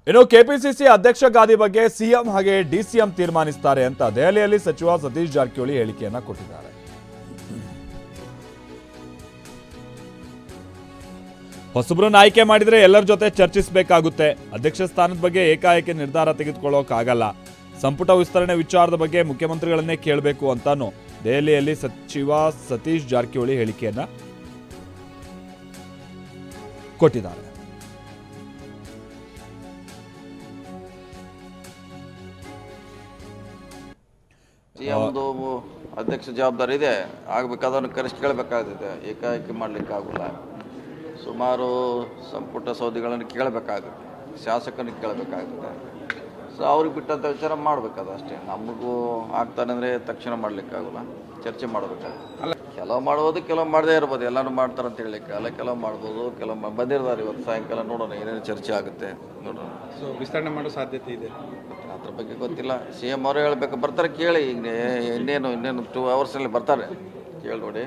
ಇನ್ನು ಕೆಪಿಸಿಸಿ ಅಧ್ಯಕ್ಷ ಗಾದಿ ಬಗ್ಗೆ ಸಿಎಂ ಹಾಗೆ ಡಿಸಿಎಂ ತೀರ್ಮಾನಿಸುತ್ತಾರೆ ಅಂತ ದೆಹಲಿಯಲ್ಲಿ ಸಚಿವ ಸತೀಶ್ ಜಾರಕಿಹೊಳಿ ಹೇಳಿಕೆಯನ್ನ ಕೊಟ್ಟಿದ್ದಾರೆ. ಹೊಸಬ್ರನ್ನ ಆಯ್ಕೆ ಮಾಡಿದ್ರೆ ಎಲ್ಲರ ಜೊತೆ ಚರ್ಚಿಸಬೇಕಾಗುತ್ತೆ. ಅಧ್ಯಕ್ಷ ಸ್ಥಾನದ ಬಗ್ಗೆ ಏಕಾಏಕಿ ನಿರ್ಧಾರ ತೆಗೆದುಕೊಳ್ಳೋಕ್ಕಾಗಲ್ಲ. ಸಂಪುಟ ವಿಸ್ತರಣೆ ವಿಚಾರದ ಬಗ್ಗೆ ಮುಖ್ಯಮಂತ್ರಿಗಳನ್ನೇ ಕೇಳಬೇಕು ಅಂತಾನು ದೆಹಲಿಯಲ್ಲಿ ಸಚಿವ ಸತೀಶ್ ಜಾರಕಿಹೊಳಿ ಹೇಳಿಕೆಯನ್ನ ಕೊಟ್ಟಿದ್ದಾರೆ. ಸಿಎಂದು ಅಧ್ಯಕ್ಷ ಜವಾಬ್ದಾರಿ ಇದೆ, ಆಗಬೇಕಾದವ್ರನ್ನ ಕರೆಸಿ ಕೇಳಬೇಕಾಗುತ್ತೆ. ಏಕಾಏಕಿ ಮಾಡಲಿಕ್ಕೆ ಆಗೋಲ್ಲ. ಸುಮಾರು ಸಂಪುಟ ಸೌದಿಗಳನ್ನು ಕೇಳಬೇಕಾಗುತ್ತೆ, ಶಾಸಕನಿಗೆ ಕೇಳಬೇಕಾಗುತ್ತೆ. ಸೊ ಅವ್ರಿಗೆ ಬಿಟ್ಟಂಥ ವಿಚಾರ ಮಾಡಬೇಕದು ಅಷ್ಟೇ. ನಮಗೂ ಆಗ್ತಾನೆ ಅಂದರೆ ತಕ್ಷಣ ಮಾಡಲಿಕ್ಕಾಗೋಲ್ಲ, ಚರ್ಚೆ ಮಾಡಬೇಕಾಗುತ್ತೆ. ಕೆಲವು ಮಾಡ್ಬೋದು, ಕೆಲವು ಮಾಡದೇ ಇರ್ಬೋದು. ಎಲ್ಲರೂ ಮಾಡ್ತಾರೆ ಅಂತ ಹೇಳಲಿಕ್ಕೆ ಅಲ್ಲ, ಕೆಲವು ಮಾಡ್ಬೋದು, ಕೆಲವು ಬಂದಿರ್ತಾರೆ. ಇವತ್ತು ಸಾಯಂಕಾಲ ನೋಡೋಣ ಏನೇನು ಚರ್ಚೆ ಆಗುತ್ತೆ, ನೋಡೋಣ. ಸೊ ವಿಸ್ತರಣೆ ಮಾಡೋ ಸಾಧ್ಯತೆ ಇದೆ, ಅದ್ರ ಬಗ್ಗೆ ಗೊತ್ತಿಲ್ಲ. ಸಿ ಎಮ್ ಅವರೇ ಹೇಳಬೇಕು. ಬರ್ತಾರೆ ಕೇಳಿ, ಈಗ ಇನ್ನೇನು 2 ಅವರ್ಸಲ್ಲಿ ಬರ್ತಾರೆ, ಕೇಳಿ ನೋಡಿ.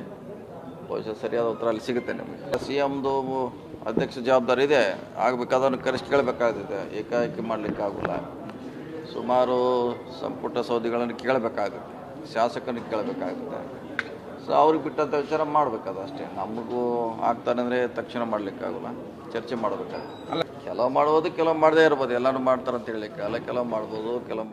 ಬಹುಶಃ ಸರಿಯಾದ ಉತ್ತರ ಅಲ್ಲಿ ಸಿಗುತ್ತೆ ನಿಮಗೆ. ಸಿ ಎಮ್ದು ಅಧ್ಯಕ್ಷ ಜವಾಬ್ದಾರಿ ಇದೆ, ಆಗಬೇಕಾದವ್ರನ್ನ ಕರೆಸಿ ಕೇಳಬೇಕಾಗುತ್ತೆ. ಏಕಾಏಕಿ ಮಾಡಲಿಕ್ಕೆ ಆಗೋಲ್ಲ. ಸುಮಾರು ಸಂಪುಟ ಸೌದಿಗಳನ್ನು ಕೇಳಬೇಕಾಗುತ್ತೆ, ಶಾಸಕನಿಗೆ ಕೇಳಬೇಕಾಗುತ್ತೆ. ಸೊ ಅವ್ರಿಗೆ ಬಿಟ್ಟಂಥ ವಿಚಾರ ಮಾಡಬೇಕದು ಅಷ್ಟೇ. ನಮಗೂ ಆಗ್ತಾನೆ ಅಂದರೆ ತಕ್ಷಣ ಮಾಡಲಿಕ್ಕಾಗೋಲ್ಲ, ಚರ್ಚೆ ಮಾಡಬೇಕಾಗುತ್ತೆ. ಕೆಲವು ಮಾಡ್ಬೋದು, ಕೆಲವು ಮಾಡದೇ ಇರ್ಬೋದು. ಎಲ್ಲರೂ ಮಾಡ್ತಾರೆ ಅಂತ ಹೇಳಲಿಕ್ಕೆ ಅಲ್ಲ, ಕೆಲವು ಮಾಡ್ಬೋದು, ಕೆಲವು